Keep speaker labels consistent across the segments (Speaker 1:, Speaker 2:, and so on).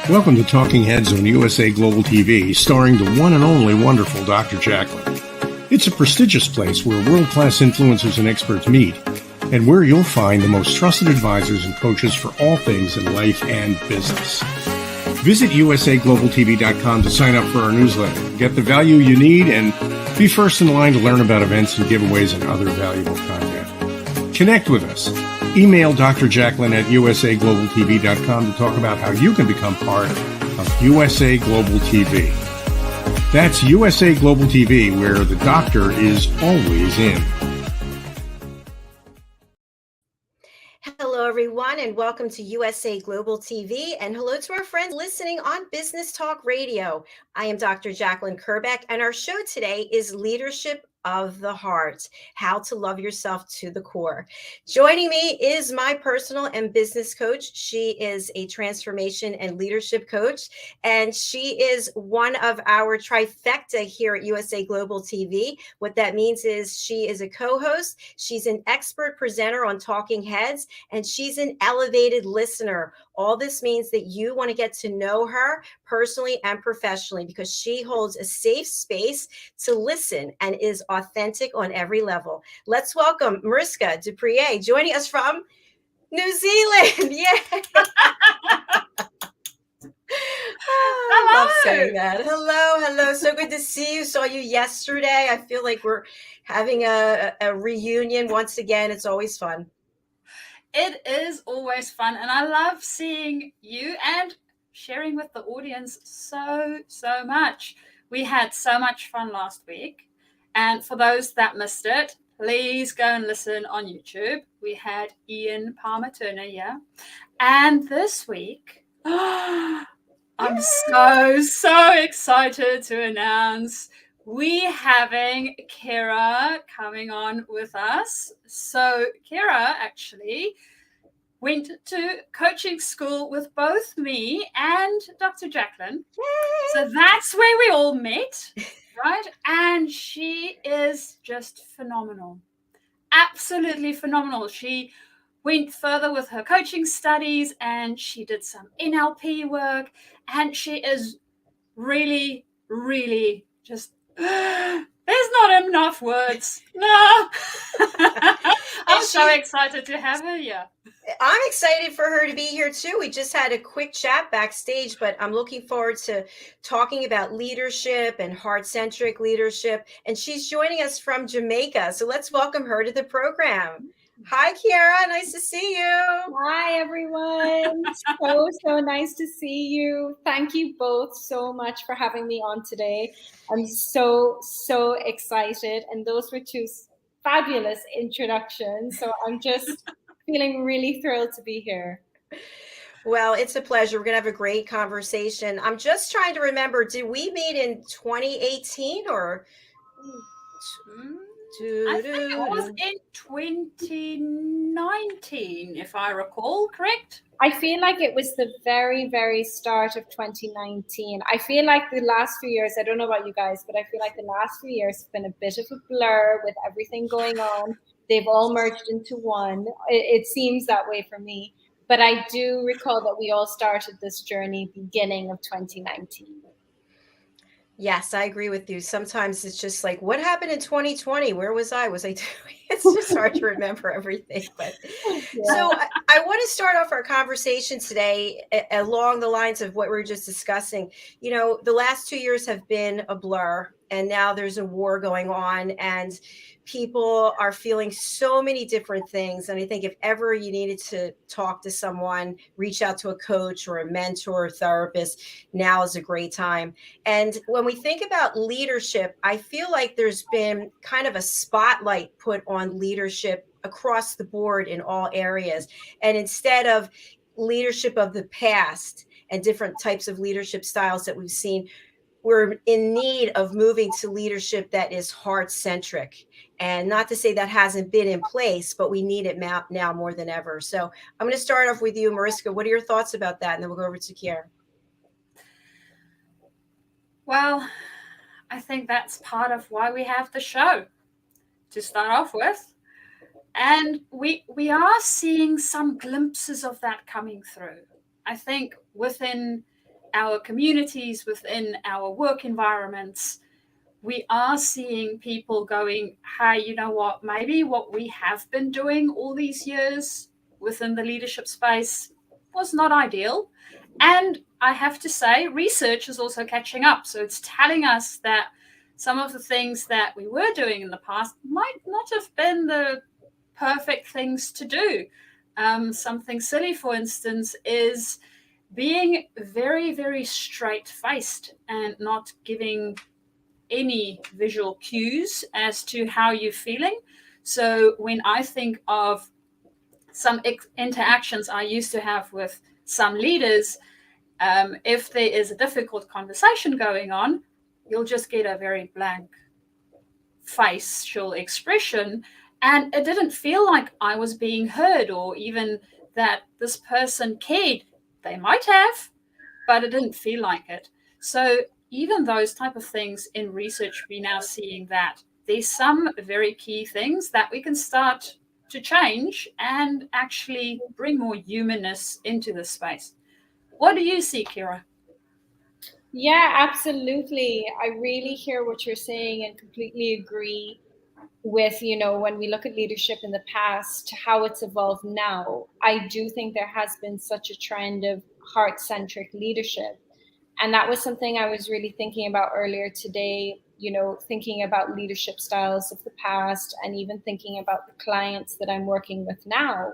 Speaker 1: Welcome to Talking Heads on USA Global TV, starring the one and only wonderful Dr. JACALYN. It's a prestigious place where world-class influencers and experts meet, and where you'll find the most trusted advisors and coaches for all things in life and business. Visit usaglobaltv.com to sign up for our newsletter, get the value you need, and be first in line to learn about events and giveaways and other valuable content. Connect with us. Email Dr. JACALYN at usaglobaltv.com to talk about how you can become part of USA Global TV. That's USA Global TV, where the doctor is always in.
Speaker 2: Hello, everyone, and welcome to USA Global TV, and hello to our friends listening on Business Talk Radio. I am Dr. JACALYN KERBECK, and our show today is Leadership of the Heart, how to love yourself to the core. Joining me is my personal and business coach. She is a transformation and leadership coach, and she is one of our trifecta here at USA Global TV. What that means is she is a co-host, she's an expert presenter on Talking Heads, and she's an elevated listener. All this means that you want to get to know her personally and professionally because she holds a safe space to listen and is authentic on every level. Let's welcome Mariska joining us from New Zealand. Yay! I love saying that. Hello. So good to see you. Saw you yesterday. I feel like we're having a reunion once again. It's always fun.
Speaker 3: It is always fun, and I love seeing you and sharing with the audience so much. We had so much fun last week, and for those that missed it, please go and listen on YouTube. We had Ian Palmer-Turner here, and this week, I'm so excited to announce we're having Ciara coming on with us. So Ciara actually went to coaching school with both me and Dr. JACALYN. Yay! So that's where we all met, right? And she is just phenomenal. Absolutely phenomenal. She went further with her coaching studies and she did some NLP work, and she is really just there's not enough words. No. I'm so excited to have her here.
Speaker 2: I'm excited for her to be here too. We just had a quick chat backstage, but I'm looking forward to talking about leadership and heart-centric leadership. And she's joining us from Jamaica. So let's welcome her to the program. Hi, Ciara. Nice to see you.
Speaker 4: Hi, everyone. So nice to see you. Thank you both so much for having me on today. I'm so excited. And those were two fabulous introductions. So I'm just feeling really thrilled to be here.
Speaker 2: Well, it's a pleasure. We're going to have a great conversation. I'm just trying to remember, did we meet in 2018 or...
Speaker 3: I think it was in 2019, if I recall, correct?
Speaker 4: I feel like it was the very start of 2019. I feel like the last few years, I don't know about you guys, but I feel like the last few years have been a bit of a blur with everything going on. They've all merged into one. It seems that way for me. But I do recall that we all started this journey beginning of 2019.
Speaker 2: Yes, I agree with you. Sometimes it's just like, what happened in 2020? Where was I? Was I doing? It's just hard to remember everything. But yeah. So I want to start off our conversation today along the lines of what we were just discussing. You know, the last 2 years have been a blur, and now there's a war going on, and people are feeling so many different things. And I think if ever you needed to talk to someone, reach out to a coach or a mentor or therapist, now is a great time. And when we think about leadership, I feel like there's been kind of a spotlight put on leadership across the board in all areas. And instead of leadership of the past and different types of leadership styles that we've seen, we're in need of moving to leadership that is heart-centric. And not to say that hasn't been in place, but we need it now more than ever. So I'm going to start off with you, Mariska. What are your thoughts about that? And then we'll go over to Ciara.
Speaker 3: Well, I think that's part of why we have the show to start off with. And we are seeing some glimpses of that coming through. I think within our communities, within our work environments, we are seeing people going, hey, you know what, maybe what we have been doing all these years within the leadership space was not ideal. And I have to say, research is also catching up. So it's telling us that some of the things that we were doing in the past might not have been the perfect things to do. Something silly, for instance, is being very, very straight-faced and not giving any visual cues as to how you're feeling. So when I think of some interactions I used to have with some leaders, if there is a difficult conversation going on, you'll just get a very blank facial expression. And it didn't feel like I was being heard, or even that this person cared. They might have, but it didn't feel like it. So even those type of things in research, we're now seeing that there's some very key things that we can start to change and actually bring more humanness into this space. What do you see, Ciara?
Speaker 4: Yeah, absolutely. I really hear what you're saying and completely agree with, when we look at leadership in the past, how it's evolved now. I do think there has been such a trend of heart-centric leadership. And that was something I was really thinking about earlier today, thinking about leadership styles of the past and even thinking about the clients that I'm working with now.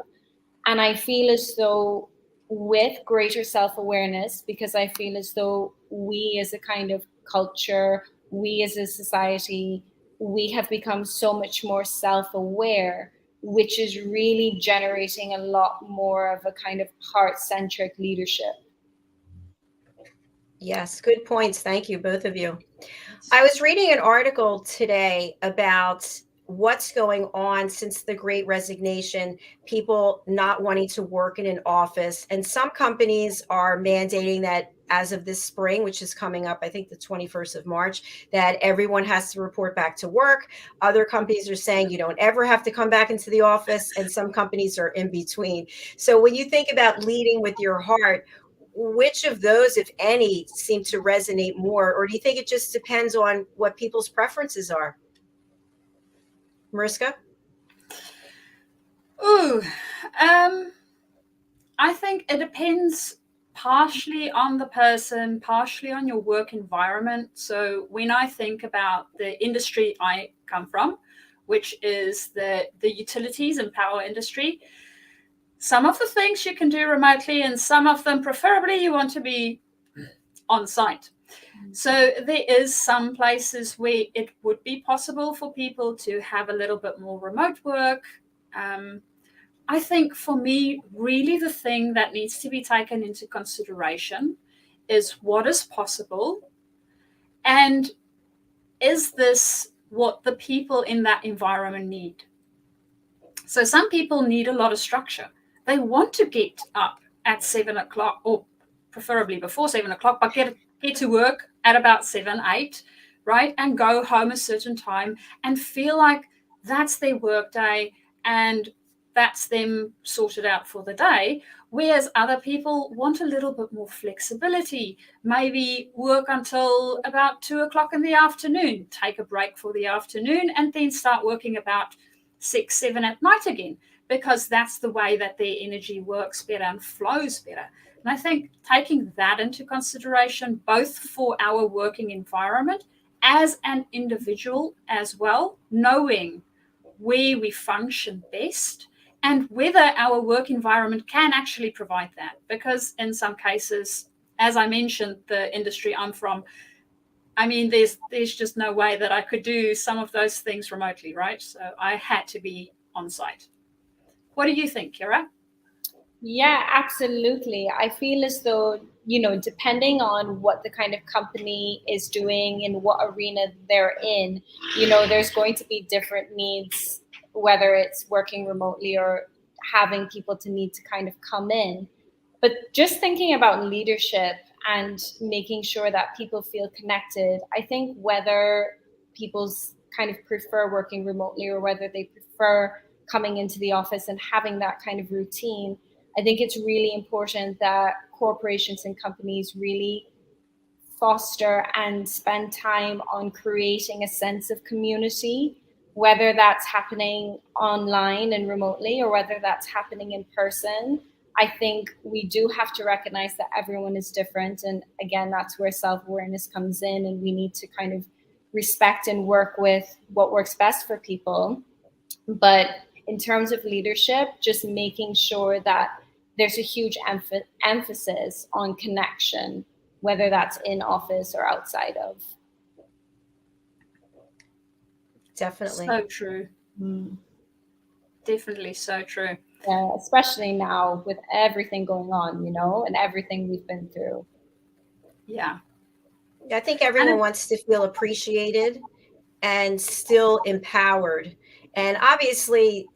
Speaker 4: And I feel as though with greater self-awareness, because I feel as though we as a kind of culture, we as a society, we have become so much more self-aware, which is really generating a lot more of a kind of heart-centric leadership.
Speaker 2: Yes, good points. Thank you, both of you. I was reading an article today about what's going on since the Great Resignation, people not wanting to work in an office. And some companies are mandating that as of this spring, which is coming up, I think the 21st of March, that everyone has to report back to work. Other companies are saying you don't ever have to come back into the office, and some companies are in between. So when you think about leading with your heart, which of those, if any, seem to resonate more? Or do you think it just depends on what people's preferences are? Mariska?
Speaker 3: Ooh, I think it depends partially on the person, partially on your work environment. So when I think about the industry I come from, which is the utilities and power industry, some of the things you can do remotely, and some of them, preferably, you want to be on site. So there is some places where it would be possible for people to have a little bit more remote work. I think for me, really the thing that needs to be taken into consideration is what is possible, and is this what the people in that environment need? So some people need a lot of structure. They want to get up at 7 o'clock, or preferably before 7 o'clock, but get to work at about 7, 8, right? And go home a certain time and feel like that's their work day and that's them sorted out for the day. Whereas other people want a little bit more flexibility, maybe work until about 2 o'clock in the afternoon, take a break for the afternoon, and then start working about 6, 7 at night again, because that's the way that their energy works better and flows better. And I think taking that into consideration, both for our working environment as an individual as well, knowing where we function best and whether our work environment can actually provide that. Because in some cases, as I mentioned, the industry I'm from, I mean, there's just no way that I could do some of those things remotely, right? So I had to be on site. What do you think, Ciara?
Speaker 4: Yeah, absolutely. I feel as though, depending on what the kind of company is doing and what arena they're in, there's going to be different needs, whether it's working remotely or having people to need to kind of come in. But just thinking about leadership and making sure that people feel connected, I think whether people's kind of prefer working remotely or whether they prefer coming into the office and having that kind of routine, I think it's really important that corporations and companies really foster and spend time on creating a sense of community, whether that's happening online and remotely or whether that's happening in person. I think we do have to recognize that everyone is different. And again, that's where self-awareness comes in, and we need to kind of respect and work with what works best for people. But in terms of leadership, just making sure that there's a huge emphasis on connection, whether that's in office or outside of.
Speaker 2: Definitely.
Speaker 3: So true. Definitely so true.
Speaker 4: Yeah, especially now with everything going on, and everything we've been through.
Speaker 3: Yeah.
Speaker 2: I think everyone wants to feel appreciated and still empowered. And obviously,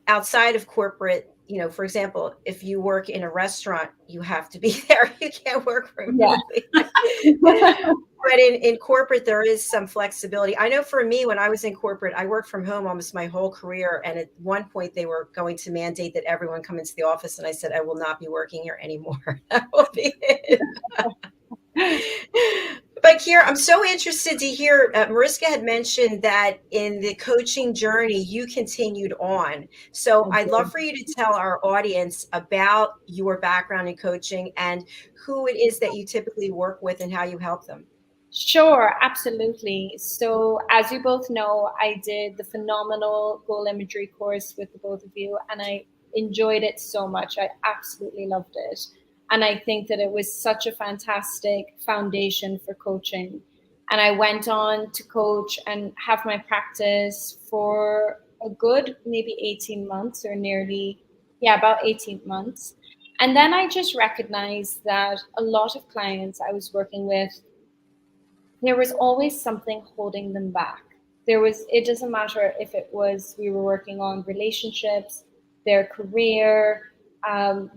Speaker 2: outside of corporate, for example, if you work in a restaurant, you have to be there. You can't work remotely. Yeah. But in corporate, there is some flexibility. I know for me, when I was in corporate, I worked from home almost my whole career. And at one point, they were going to mandate that everyone come into the office. And I said, I will not be working here anymore. That will be it. But Ciara, I'm so interested to hear, Mariska had mentioned that in the coaching journey, you continued on. So I'd love for you to tell our audience about your background in coaching and who it is that you typically work with and how you help them.
Speaker 4: Sure, absolutely. So as you both know, I did the phenomenal goal imagery course with the both of you, and I enjoyed it so much. I absolutely loved it. And I think that it was such a fantastic foundation for coaching. And I went on to coach and have my practice for a good maybe 18 months or about 18 months. And then I just recognized that a lot of clients I was working with, there was always something holding them back. It doesn't matter if it was we were working on relationships, their career,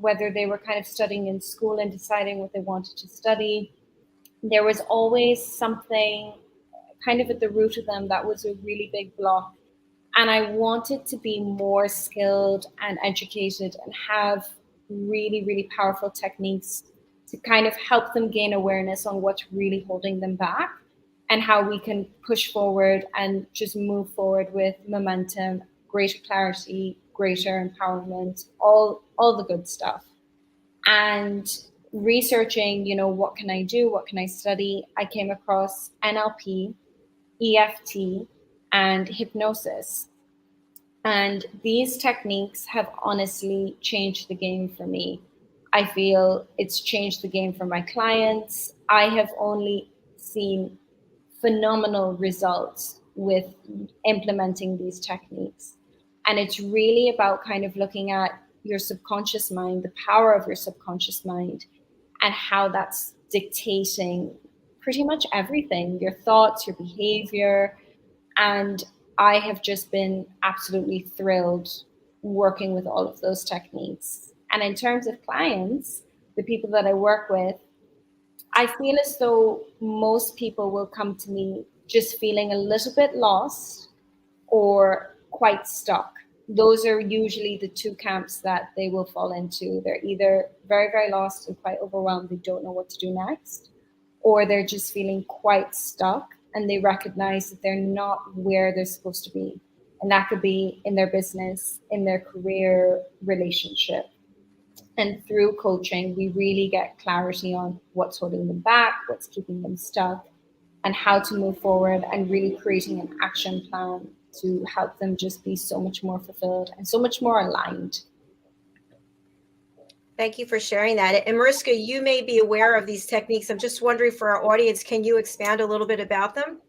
Speaker 4: whether they were kind of studying in school and deciding what they wanted to study. There was always something kind of at the root of them that was a really big block. And I wanted to be more skilled and educated and have really, really powerful techniques to kind of help them gain awareness on what's really holding them back and how we can push forward and just move forward with momentum, greater clarity, greater empowerment, all the good stuff. And researching, what can I do? What can I study? I came across NLP, EFT, and hypnosis. And these techniques have honestly changed the game for me. I feel it's changed the game for my clients. I have only seen phenomenal results with implementing these techniques. And it's really about kind of looking at your subconscious mind, the power of your subconscious mind, and how that's dictating pretty much everything, your thoughts, your behavior. And I have just been absolutely thrilled working with all of those techniques. And in terms of clients, the people that I work with, I feel as though most people will come to me just feeling a little bit lost or quite stuck. Those are usually the two camps that they will fall into. They're either very, very lost and quite overwhelmed. They don't know what to do next, or they're just feeling quite stuck and they recognize that they're not where they're supposed to be. And that could be in their business, in their career, relationship. And through coaching, we really get clarity on what's holding them back, what's keeping them stuck, and how to move forward, and really creating an action plan to help them just be so much more fulfilled and so much more aligned.
Speaker 2: Thank you for sharing that. And Mariska, you may be aware of these techniques. I'm just wondering for our audience, can you expand a little bit about them?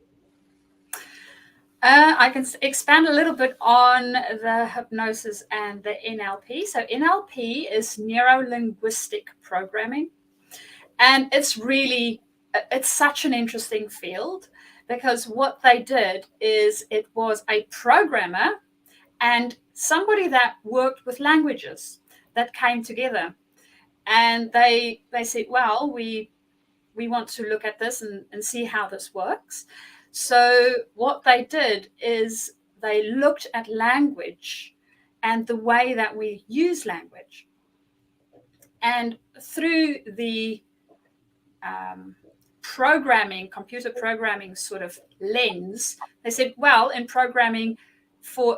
Speaker 3: I can expand a little bit on the hypnosis and the NLP. So NLP is neuro-linguistic programming. And it's such an interesting field, because what they did is it was a programmer and somebody that worked with languages that came together. And they said, well, we want to look at this and see how this works. So what they did is they looked at language and the way that we use language. And through the computer programming sort of lens, they said, well, in programming for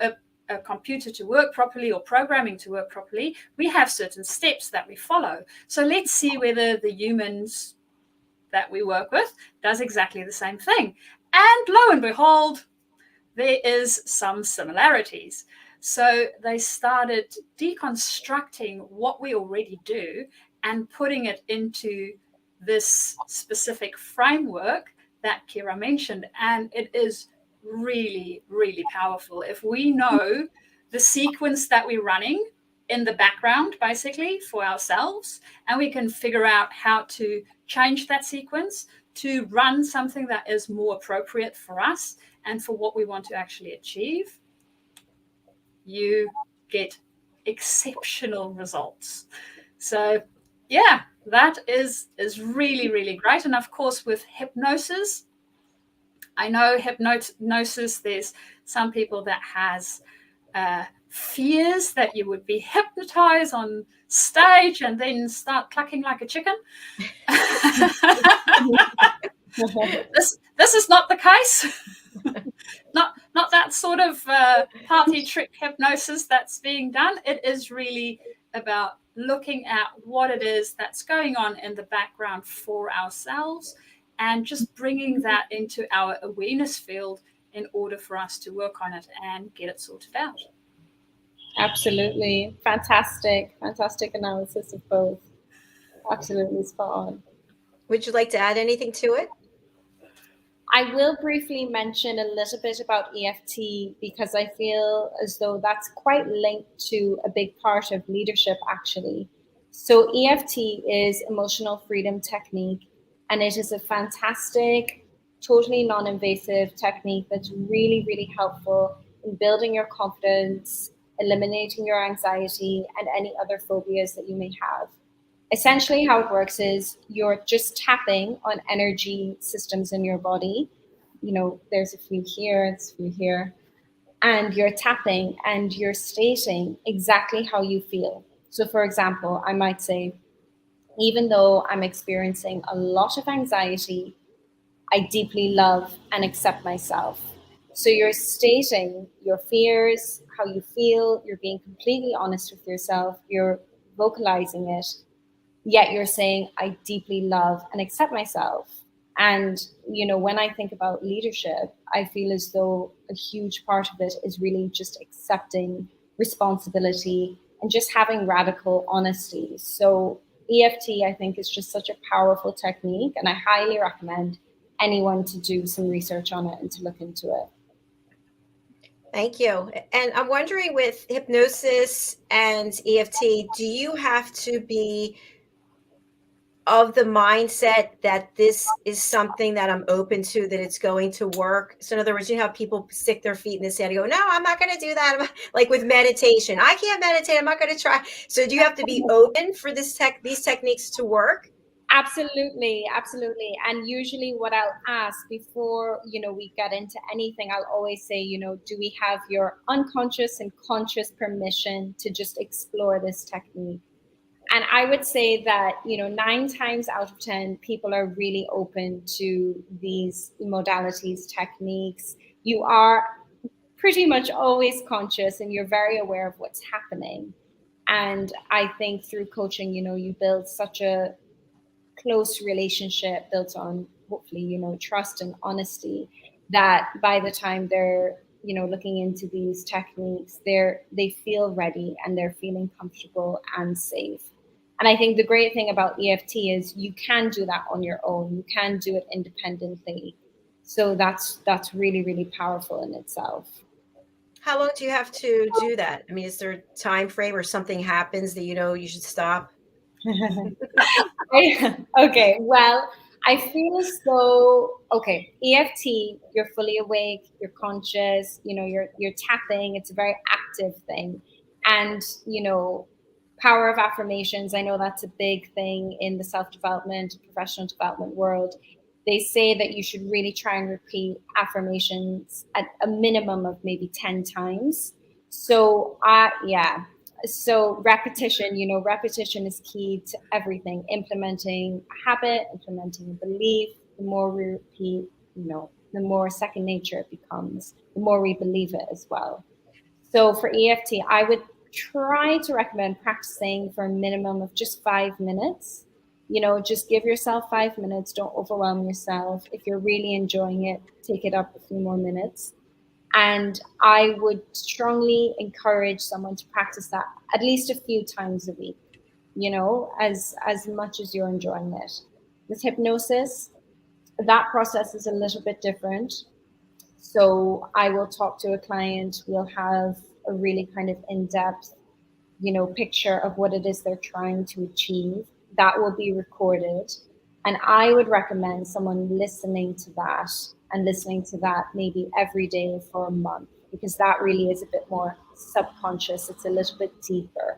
Speaker 3: a computer to work properly or programming to work properly, we have certain steps that we follow. So let's see whether the humans that we work with does exactly the same thing. And lo and behold, there is some similarities. So they started deconstructing what we already do and putting it into this specific framework that Ciara mentioned. And it is really, really powerful. If we know the sequence that we're running in the background, basically, for ourselves, and we can figure out how to change that sequence to run something that is more appropriate for us and for what we want to actually achieve, you get exceptional results. So yeah, that is really, really great. And of course, with hypnosis, I know hypnosis, there's some people that has fears that you would be hypnotized on stage and then start clucking like a chicken. This is not the case. not that sort of party trick hypnosis that's being done. It is really about looking at what it is that's going on in the background for ourselves and just bringing that into our awareness field in order for us to work on it and get it sorted out.
Speaker 4: Absolutely. Fantastic analysis of both. Absolutely spot on.
Speaker 2: Would you like to add anything to it?
Speaker 4: I will briefly mention a little bit about EFT because I feel as though that's quite linked to a big part of leadership, actually. So EFT is emotional freedom technique, and it is a fantastic, totally non-invasive technique that's really, really helpful in building your confidence, eliminating your anxiety, and any other phobias that you may have. Essentially, how it works is you're just tapping on energy systems in your body. You know, there's a few here, there's a few here. And you're tapping and you're stating exactly how you feel. So, for example, I might say, even though I'm experiencing a lot of anxiety, I deeply love and accept myself. So you're stating your fears, how you feel, you're being completely honest with yourself, you're vocalizing it. Yet you're saying, I deeply love and accept myself. And, you know, when I think about leadership, I feel as though a huge part of it is really just accepting responsibility and just having radical honesty. So EFT, I think, is just such a powerful technique. And I highly recommend anyone to do some research on it and to look into it.
Speaker 2: Thank you. And I'm wondering, with hypnosis and EFT, do you have to be of the mindset that this is something that I'm open to, that it's going to work? So in other words, you know how people stick their feet in the sand and go, no, I'm not going to do that. Like with meditation, I can't meditate. I'm not going to try. So do you have to be open for these techniques to work?
Speaker 4: Absolutely. And usually what I'll ask before, you know, we get into anything, I'll always say, you know, do we have your unconscious and conscious permission to just explore this technique? And I would say that, you know, 9 times out of 10, people are really open to these modalities, techniques. You are pretty much always conscious and you're very aware of what's happening. And I think through coaching, you know, you build such a close relationship built on, hopefully, you know, trust and honesty, that by the time they're, you know, looking into these techniques, they feel ready and they're feeling comfortable and safe. And I think the great thing about EFT is you can do that on your own. You can do it independently. So that's really, really powerful in itself.
Speaker 2: How long do you have to do that? I mean, is there a time frame or something happens that, you know, you should stop?
Speaker 4: Okay, well, I feel as though, okay, EFT, you're fully awake, you're conscious, you know, you're tapping, it's a very active thing. And, you know, power of affirmations, I know that's a big thing in the self-development, professional development world. They say that you should really try and repeat affirmations at a minimum of maybe 10 times. So, yeah, So repetition, repetition is key to everything. Implementing a habit, implementing a belief. The more we repeat, the more second nature it becomes, the more we believe it as well. So for EFT, I would try to recommend practicing for a minimum of just 5 minutes. Just give yourself 5 minutes. Don't overwhelm yourself. If you're really enjoying it, take it up a few more minutes. And I would strongly encourage someone to practice that at least a few times a week, as much as you're enjoying it. With hypnosis, that process is a little bit different. So I will talk to a client, we'll have a really kind of in-depth, picture of what it is they're trying to achieve. That will be recorded. And I would recommend someone listening to that maybe every day for a month, because that really is a bit more subconscious. It's a little bit deeper.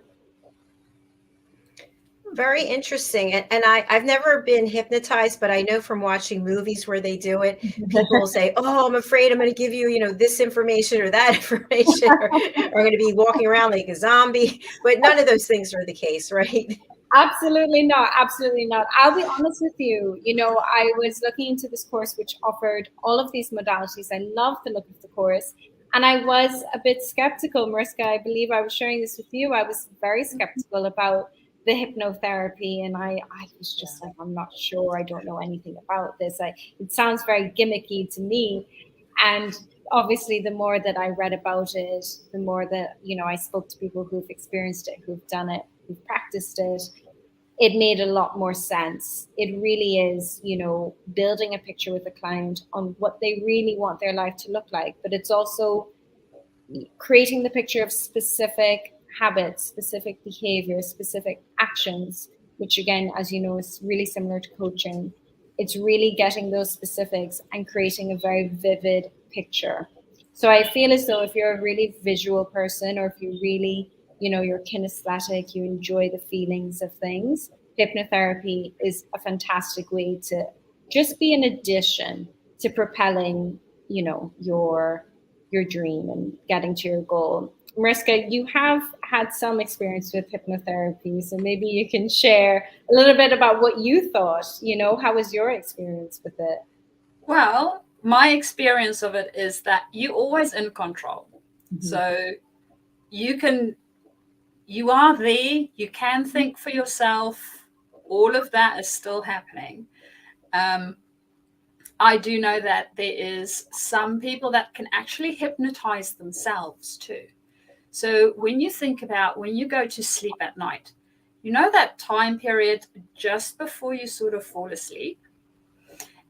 Speaker 2: Very interesting. And I've never been hypnotized, but I know from watching movies where they do it, people will say, oh, I'm afraid I'm going to give you, this information or that information, or I'm going to be walking around like a zombie. But none of those things are the case, right?
Speaker 4: Absolutely not. Absolutely not. I'll be honest with you. I was looking into this course, which offered all of these modalities. I love the look of the course. And I was a bit skeptical, Mariska. I believe I was sharing this with you. I was very skeptical about the hypnotherapy. And I was just like, I'm not sure. I don't know anything about this. It sounds very gimmicky to me. And obviously, the more that I read about it, the more that, I spoke to people who've experienced it, who've done it, who've practiced it, it made a lot more sense. It really is, building a picture with a client on what they really want their life to look like. But it's also creating the picture of specific habits, specific behaviors, specific actions, which again, as you know, is really similar to coaching. It's really getting those specifics and creating a very vivid picture. So I feel as though if you're a really visual person, or if you really, you're kinesthetic, you enjoy the feelings of things, hypnotherapy is a fantastic way to just be an addition to propelling, your dream and getting to your goal. Mariska, you have had some experience with hypnotherapy, so maybe you can share a little bit about what you thought. How was your experience with it?
Speaker 3: Well, my experience of it is that you're always in control. Mm-hmm. So you are there, you can think for yourself. All of that is still happening. I do know that there is some people that can actually hypnotize themselves too. So when you think about when you go to sleep at night, that time period just before you sort of fall asleep,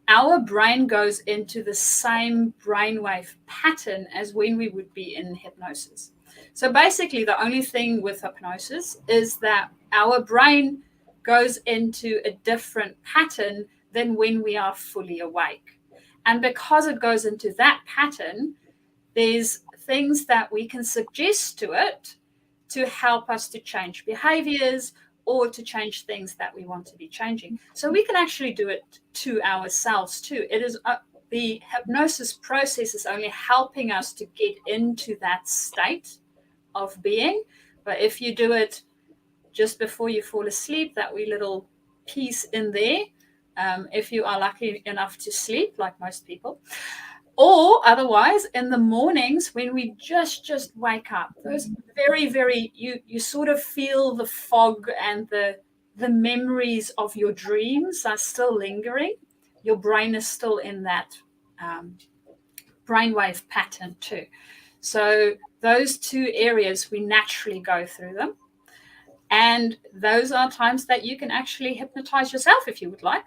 Speaker 3: our brain goes into the same brainwave pattern as when we would be in hypnosis. So basically, the only thing with hypnosis is that our brain goes into a different pattern than when we are fully awake. And because it goes into that pattern, there's things that we can suggest to it to help us to change behaviors or to change things that we want to be changing. So we can actually do it to ourselves too. It is the hypnosis process is only helping us to get into that state of being. But if you do it just before you fall asleep, that wee little piece in there, if you are lucky enough to sleep, like most people, or otherwise in the mornings when we just wake up, those very, very, you sort of feel the fog and the memories of your dreams are still lingering. Your brain is still in that brainwave pattern too. So those two areas, we naturally go through them. And those are times that you can actually hypnotize yourself if you would like.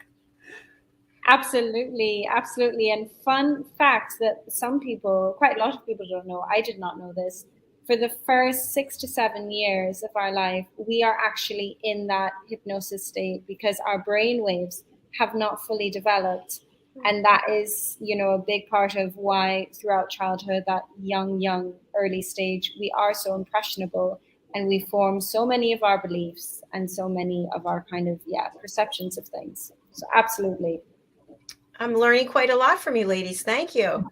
Speaker 4: Absolutely, absolutely. And fun fact that some people, quite a lot of people don't know, I did not know this, for the first 6 to 7 years of our life, we are actually in that hypnosis state because our brain waves have not fully developed. And that is, a big part of why throughout childhood, that young, early stage, we are so impressionable and we form so many of our beliefs and so many of our kind of, perceptions of things. So absolutely.
Speaker 2: I'm learning quite a lot from you ladies. Thank you.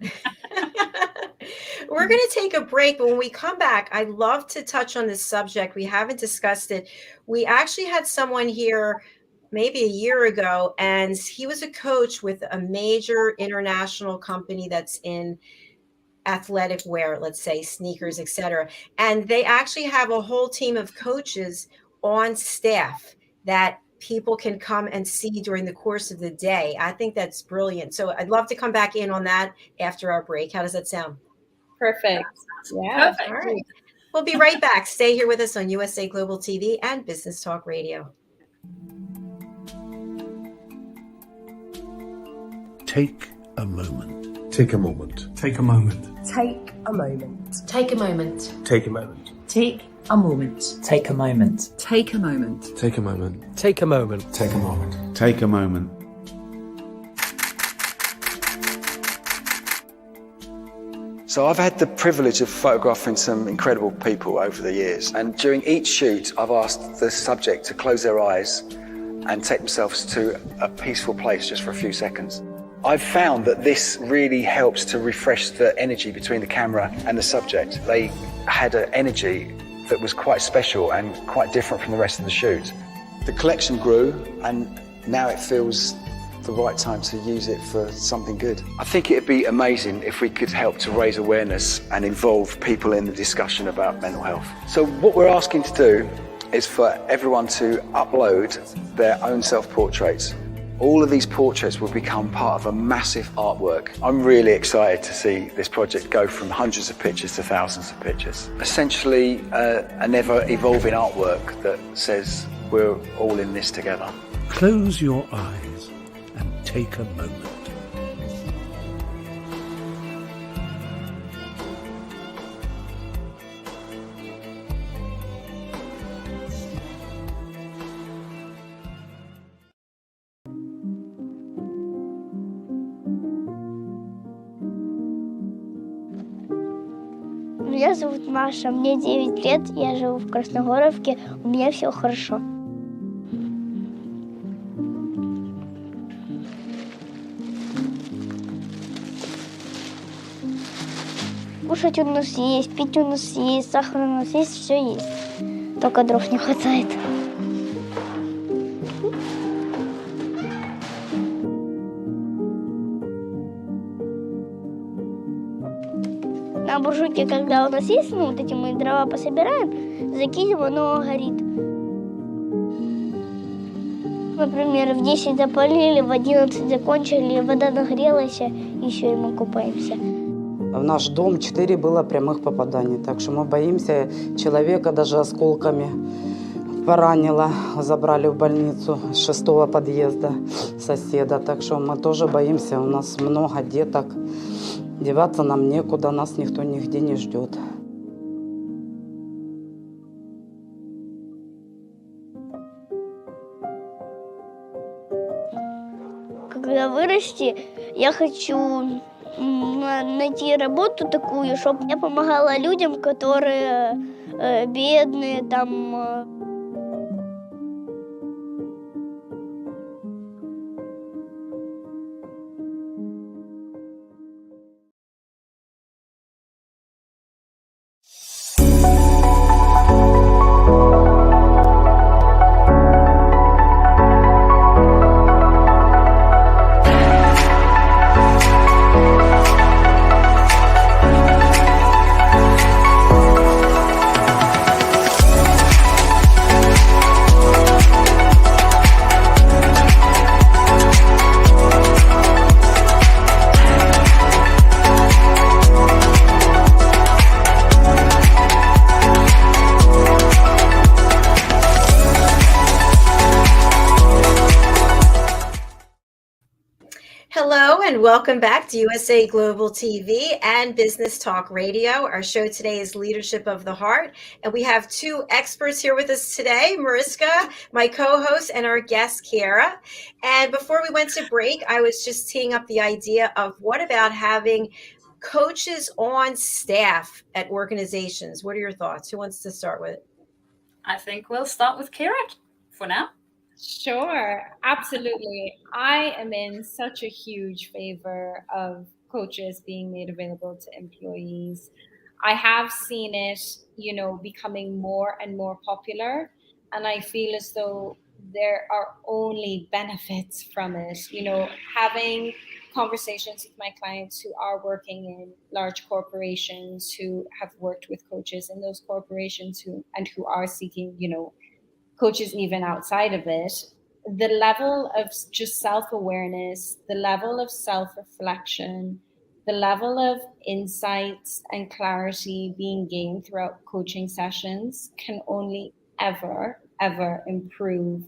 Speaker 2: We're going to take a break, but when we come back, I'd love to touch on this subject. We haven't discussed it. We actually had someone here maybe a year ago, and he was a coach with a major international company that's in athletic wear, let's say sneakers, etc. And they actually have a whole team of coaches on staff that people can come and see during the course of the day. I think that's brilliant. So I'd love to come back in on that after our break. How does that sound?
Speaker 4: Perfect. Yeah.
Speaker 3: Perfect.
Speaker 2: All right. We'll be right back. Stay here with us on USA Global TV and Business Talk Radio.
Speaker 1: Take a moment.
Speaker 5: Take a moment.
Speaker 6: Take a moment.
Speaker 7: Take a moment.
Speaker 8: Take a moment.
Speaker 5: Take a moment.
Speaker 8: Take a moment.
Speaker 7: Take a moment.
Speaker 8: Take a moment.
Speaker 6: Take a moment.
Speaker 7: Take a moment.
Speaker 6: Take a moment.
Speaker 9: Take a moment.
Speaker 10: So I've had the privilege of photographing some incredible people over the years, and during each shoot I've asked the subject to close their eyes and take themselves to a peaceful place just for a few seconds. I've found that this really helps to refresh the energy between the camera and the subject. They had an energy that was quite special and quite different from the rest of the shoot. The collection grew, and now it feels the right time to use it for something good. I think it'd be amazing if we could help to raise awareness and involve people in the discussion about mental health. So what we're asking to do is for everyone to upload their own self-portraits. All of these portraits will become part of a massive artwork. I'm really excited to see this project go from hundreds of pictures to thousands of pictures. Essentially, an ever-evolving artwork that says we're all in this together.
Speaker 1: Close your eyes and take a moment.
Speaker 11: Меня зовут Маша, мне 9 лет, я живу в Красногоровке, у меня все хорошо. Кушать у нас есть, пить у нас есть, сахар у нас есть, все есть. Только дров не хватает. На буржуйке, когда у нас есть, вот эти мы дрова пособираем, закинем, оно горит. Например, в 10 запалили, в 11 закончили, вода нагрелась, и все, и мы купаемся.
Speaker 12: В наш дом 4 было прямых попаданий, так что мы боимся. Человека даже осколками поранило, забрали в больницу с 6-го подъезда соседа, так что мы тоже боимся, у нас много деток. Деваться нам некуда, нас никто нигде не ждет.
Speaker 11: Когда вырасти, я хочу найти работу такую, чтобы я помогала людям, которые бедные, там.
Speaker 2: Welcome back to USA Global TV and Business Talk Radio. Our show today is Leadership of the Heart, and we have two experts here with us today, Mariska, my co-host, and our guest, Ciara. And before we went to break, I was just teeing up the idea of what about having coaches on staff at organizations? What are your thoughts? Who wants to start with it?
Speaker 3: I think we'll start with Ciara for now.
Speaker 4: Sure, absolutely. I am in such a huge favor of coaches being made available to employees. I have seen it, becoming more and more popular, and I feel as though there are only benefits from it. Having conversations with my clients who are working in large corporations, who have worked with coaches in those corporations, who are seeking, coaches even outside of it, the level of just self-awareness, the level of self-reflection, the level of insights and clarity being gained throughout coaching sessions can only ever improve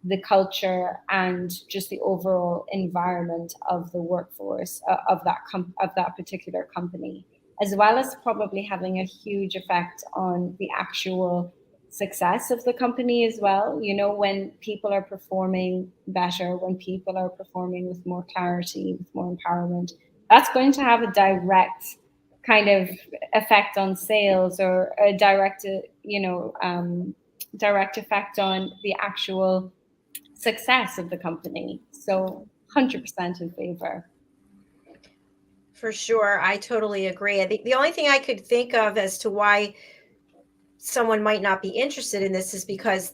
Speaker 4: the culture and just the overall environment of the workforce of that particular company, as well as probably having a huge effect on the actual success of the company as well. When people are performing better, when people are performing with more clarity, with more empowerment, that's going to have a direct kind of effect on sales, or a direct effect on the actual success of the company. So 100% in favor.
Speaker 2: For sure. I totally agree. I think the only thing I could think of as to why someone might not be interested in this is because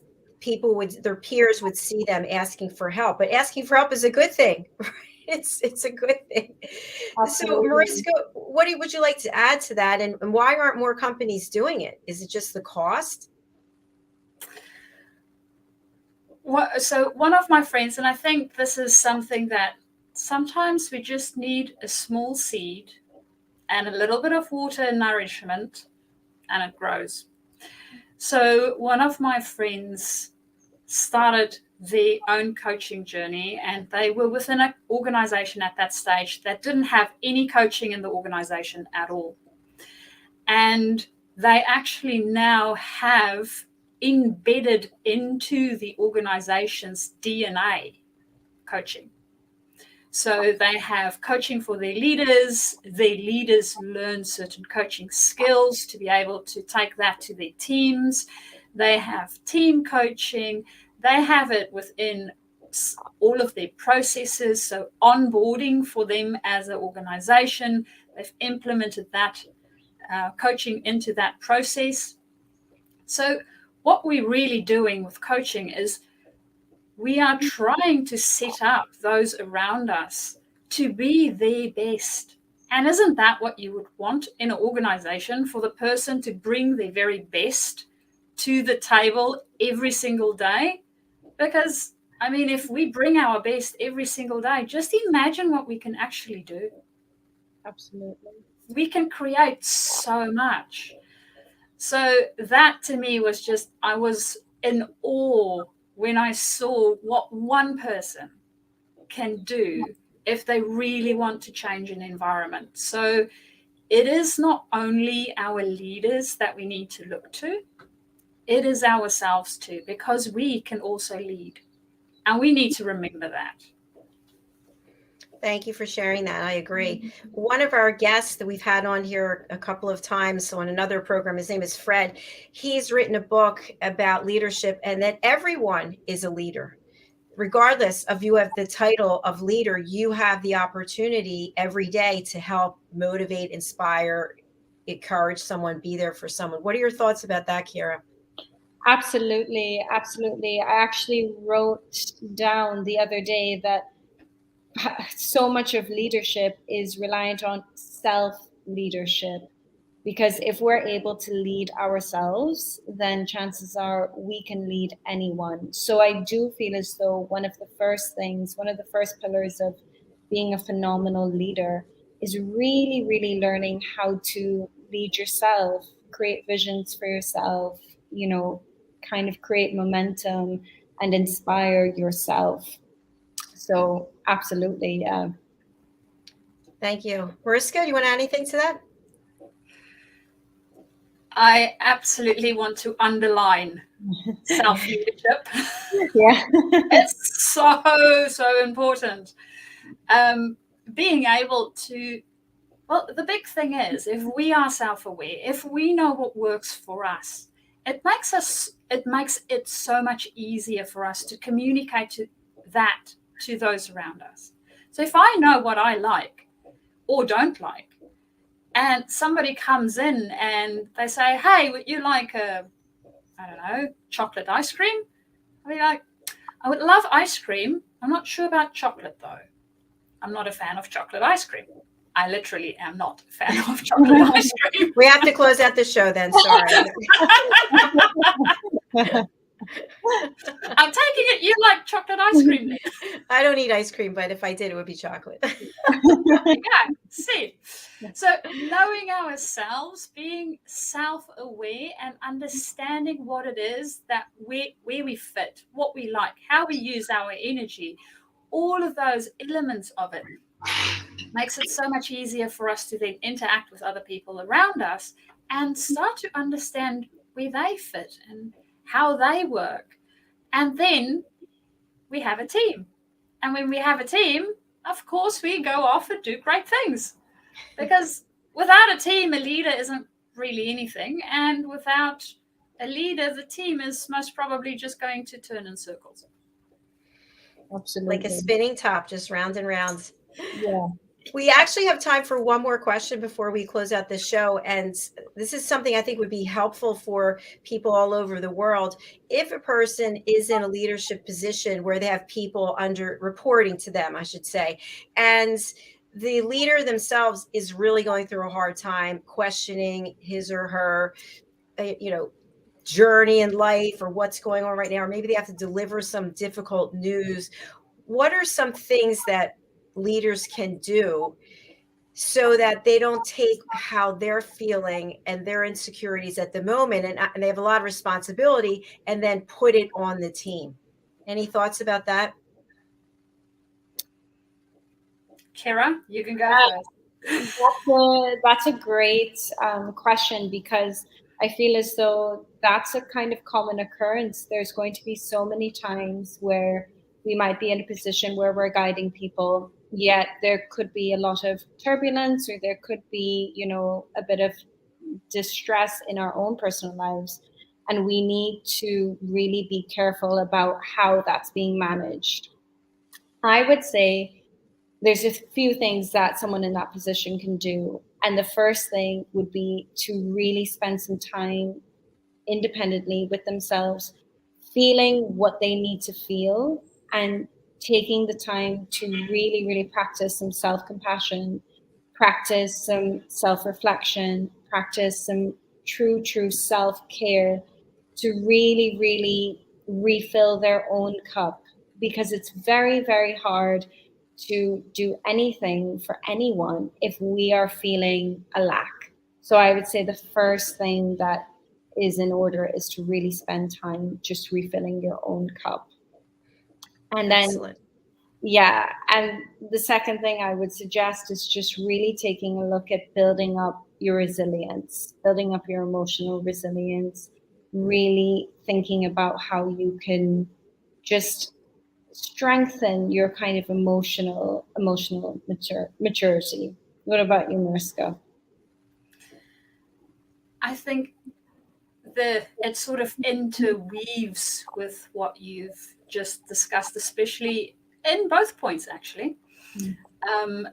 Speaker 2: their peers would see them asking for help, but asking for help is a good thing. Right? It's a good thing.
Speaker 4: Absolutely.
Speaker 2: So Mariska, what would you like to add to that? And why aren't more companies doing it? Is it just the cost?
Speaker 3: So one of my friends, and I think this is something that sometimes we just need a small seed and a little bit of water and nourishment, and it grows. So one of my friends started their own coaching journey, and they were within an organization at that stage that didn't have any coaching in the organization at all. And they actually now have embedded into the organization's DNA coaching. So they have coaching for their leaders learn certain coaching skills to be able to take that to their teams. They have team coaching. They have it within all of their processes. So onboarding for them as an organization, they've implemented that coaching into that process. So what we're really doing with coaching is we are trying to set up those around us to be their best. And isn't that what you would want in an organization, for the person to bring their very best to the table every single day? Because, I mean, if we bring our best every single day, just imagine what we can actually do.
Speaker 4: Absolutely.
Speaker 3: We can create so much. So that to me was just, I was in awe when I saw what one person can do if they really want to change an environment. So it is not only our leaders that we need to look to, it is ourselves too, because we can also lead. And we need to remember that.
Speaker 2: Thank you for sharing that. I agree. One of our guests that we've had on here a couple of times on another program, his name is Fred. He's written a book about leadership, and that everyone is a leader. Regardless of you have the title of leader, you have the opportunity every day to help motivate, inspire, encourage someone, be there for someone. What are your thoughts about that, Ciara?
Speaker 4: Absolutely. I actually wrote down the other day that so much of leadership is reliant on self-leadership, because if we're able to lead ourselves, then chances are we can lead anyone. So I do feel as though one of the first pillars of being a phenomenal leader is really, really learning how to lead yourself, create visions for yourself, kind of create momentum and inspire yourself. So absolutely, yeah.
Speaker 2: Thank you. Mariska, do you want to add anything to that?
Speaker 3: I absolutely want to underline self-leadership.
Speaker 4: Yeah.
Speaker 3: It's so important. Being able to, well, the big thing is, if we are self-aware, if we know what works for us, it makes it so much easier for us to communicate to those around us. So if I know what I like, or don't like. And somebody comes in and they say, hey, would you like chocolate ice cream? I'll be like, I would love ice cream. I'm not sure about chocolate, though. I'm not a fan of chocolate ice cream. I literally am not a fan of chocolate ice cream.
Speaker 2: We have to close out the show then. Sorry.
Speaker 3: I'm taking it you like chocolate ice cream then.
Speaker 2: I don't eat ice cream, but if I did, it would be chocolate.
Speaker 3: Yeah, see. So knowing ourselves, being self-aware and understanding what it is that where we fit, what we like, how we use our energy, all of those elements of it makes it so much easier for us to then interact with other people around us and start to understand where they fit and how they work. And then we have a team. And when we have a team, of course, we go off and do great things. Because without a team, a leader isn't really anything. And without a leader, the team is most probably just going to turn in circles.
Speaker 4: Absolutely.
Speaker 2: Like a spinning top, just round and round.
Speaker 4: Yeah.
Speaker 2: We actually have time for one more question before we close out the show. And this is something I think would be helpful for people all over the world. If a person is in a leadership position where they have people under reporting to them, I should say, and the leader themselves is really going through a hard time questioning his or her, journey in life or what's going on right now, or maybe they have to deliver some difficult news. What are some things that leaders can do so that they don't take how they're feeling and their insecurities at the moment and they have a lot of responsibility and then put it on the team? Any thoughts about that?
Speaker 3: Ciara, you can go first.
Speaker 4: That's a great question, because I feel as though that's a kind of common occurrence. There's going to be so many times where we might be in a position where we're guiding people, yet there could be a lot of turbulence, or there could be, a bit of distress in our own personal lives. And we need to really be careful about how that's being managed. I would say there's a few things that someone in that position can do. And the first thing would be to really spend some time independently with themselves, feeling what they need to feel, and taking the time to really, really practice some self-compassion, practice some self-reflection, practice some true self-care to really, really refill their own cup. Because it's very, very hard to do anything for anyone if we are feeling a lack. So I would say the first thing that is in order is to really spend time just refilling your own cup. And then,
Speaker 2: Excellent.
Speaker 4: yeah, and the second thing I would suggest is just really taking a look at building up your resilience, building up your emotional resilience, really thinking about how you can just strengthen your kind of emotional maturity. What about you, Mariska?
Speaker 3: I think it sort of interweaves with what you've just discussed, especially in both points, actually.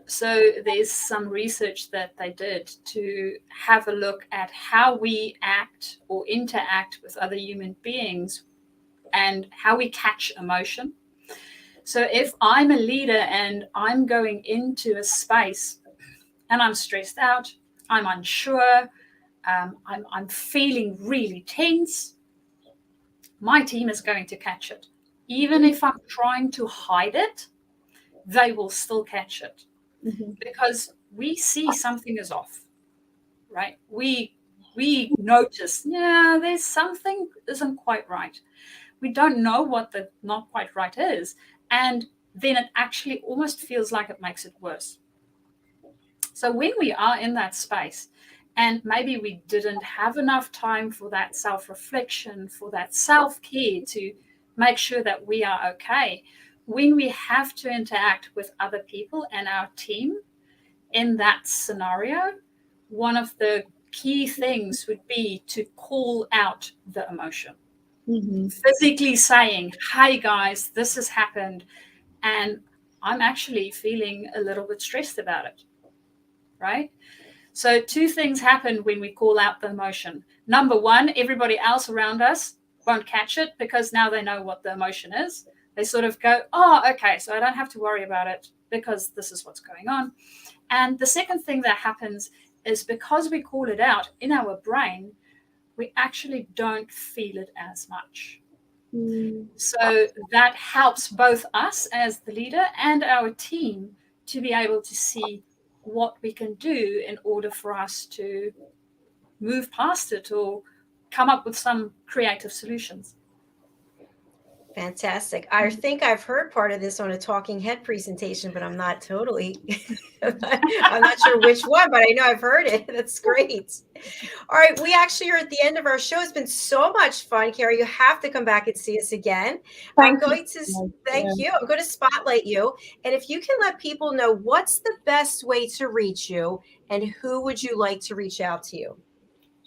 Speaker 3: So there's some research that they did to have a look at how we act or interact with other human beings and how we catch emotion. So if I'm a leader and I'm going into a space and I'm stressed out, I'm unsure, I'm feeling really tense, my team is going to catch it. Even if I'm trying to hide it, they will still catch it. Mm-hmm. Because we see something is off, right? We notice, there's something isn't quite right. We don't know what the not quite right is. And then it actually almost feels like it makes it worse. So when we are in that space, and maybe we didn't have enough time for that self-reflection, for that self-care to make sure that we are okay, when we have to interact with other people and our team in that scenario, one of the key things would be to call out the emotion. Mm-hmm. Physically saying, hey guys, this has happened and I'm actually feeling a little bit stressed about it. right? So two things happen when we call out the emotion. Number one, everybody else around us won't catch it because now they know what the emotion is. They sort of go, oh, okay, so I don't have to worry about it because this is what's going on. And the second thing that happens is because we call it out in our brain, we actually don't feel it as much. So that helps both us as the leader and our team to be able to see what we can do in order for us to move past it or come up with some creative solutions.
Speaker 2: Fantastic. I think I've heard part of this on a talking head presentation, but I'm not totally, I'm not sure which one, but I know I've heard it. That's great. All right. We actually are at the end of our show. It's been so much fun, Ciara. You have to come back and see us again. I'm going to spotlight you. And if you can let people know what's the best way to reach you and who would you like to reach out to you?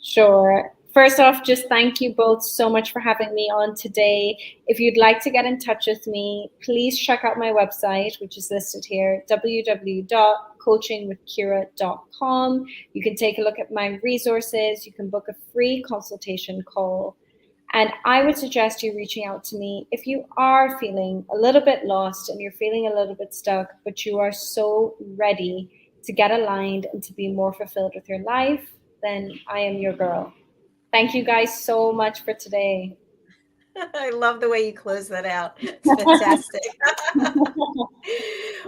Speaker 4: Sure. First off, just thank you both so much for having me on today. If you'd like to get in touch with me, please check out my website, which is listed here, www.coachingwithciara.com. You can take a look at my resources. You can book a free consultation call. And I would suggest you reaching out to me if you are feeling a little bit lost and you're feeling a little bit stuck, but you are so ready to get aligned and to be more fulfilled with your life, then I am your girl. Thank you guys so much for today.
Speaker 2: I love the way you close that out. It's fantastic.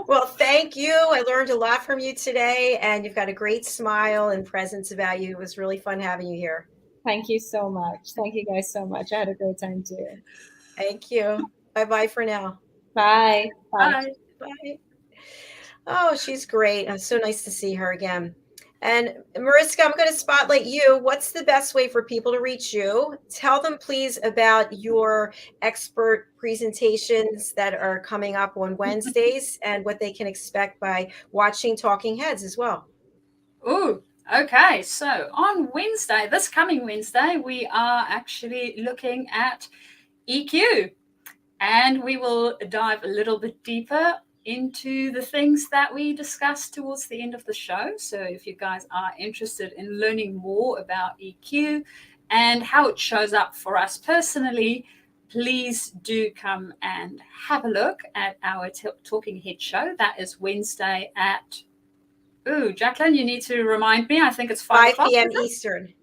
Speaker 2: Well, thank you. I learned a lot from you today, and you've got a great smile and presence about you. It was really fun having you here.
Speaker 4: Thank you so much. Thank you guys so much. I had a great time too.
Speaker 2: Thank you. Bye-bye for now.
Speaker 4: Bye.
Speaker 2: Bye. Bye. Oh, she's great. It's so nice to see her again. And Mariska, I'm going to spotlight you. What's the best way for people to reach you? Tell them, please, about your expert presentations that are coming up on Wednesdays and what they can expect by watching Talking Heads as well.
Speaker 3: Ooh, okay. So on Wednesday, this coming Wednesday, we are actually looking at EQ, and we will dive a little bit deeper into the things that we discussed towards the end of the show. So if you guys are interested in learning more about EQ and how it shows up for us personally, please do come and have a look at our Talking Head show. That is Wednesday at, JACALYN, you need to remind me. I think it's 5
Speaker 2: p.m. Eastern.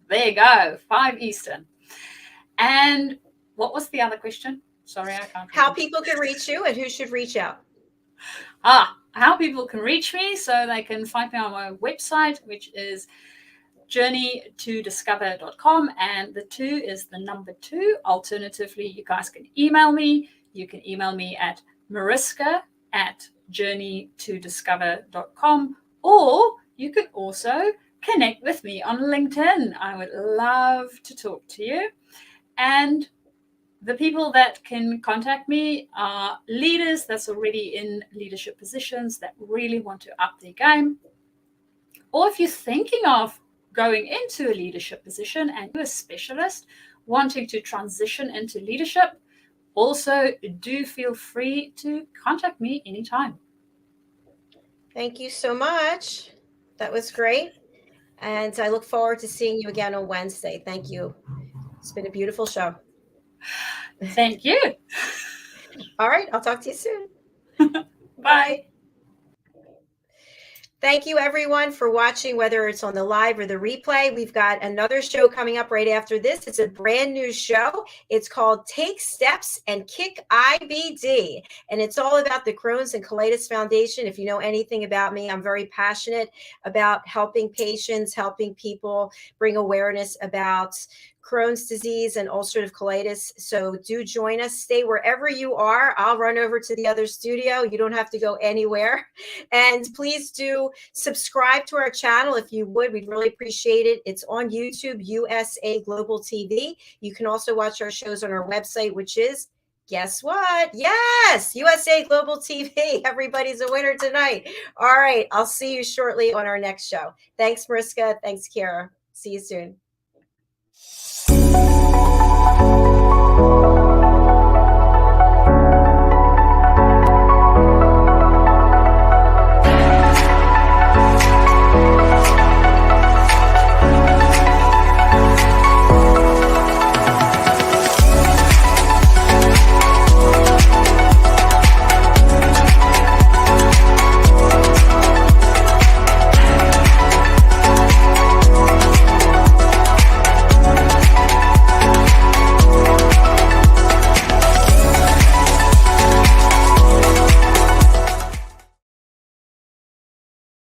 Speaker 3: There you go, 5 Eastern. And what was the other question? Sorry, I can't remember.
Speaker 2: How people can reach you and who should reach out.
Speaker 3: How people can reach me, so they can find me on my website, which is journeytodiscover.com, and the 2 is the number 2. Alternatively, you guys can email me. You can email me at mariska@journeytodiscover.com, or you can also connect with me on LinkedIn. I would love to talk to you. And the people that can contact me are leaders that's already in leadership positions that really want to up their game. Or if you're thinking of going into a leadership position and you're a specialist wanting to transition into leadership, also do feel free to contact me anytime.
Speaker 2: Thank you so much. That was great. And I look forward to seeing you again on Wednesday. Thank you. It's been a beautiful show.
Speaker 3: Thank you.
Speaker 2: All right. I'll talk to you soon.
Speaker 3: Bye.
Speaker 2: Thank you, everyone, for watching, whether it's on the live or the replay. We've got another show coming up right after this. It's a brand new show. It's called Take Steps and Kick IBD. And it's all about the Crohn's and Colitis Foundation. If you know anything about me, I'm very passionate about helping patients, helping people bring awareness about Crohn's disease and ulcerative colitis. So do join us. Stay wherever you are. I'll run over to the other studio. You don't have to go anywhere. And please do subscribe to our channel if you would. We'd really appreciate it. It's on YouTube, USA Global TV. You can also watch our shows on our website, which is, guess what? Yes, USA Global TV. Everybody's a winner tonight. All right. I'll see you shortly on our next show. Thanks, Mariska. Thanks, Ciara. See you soon.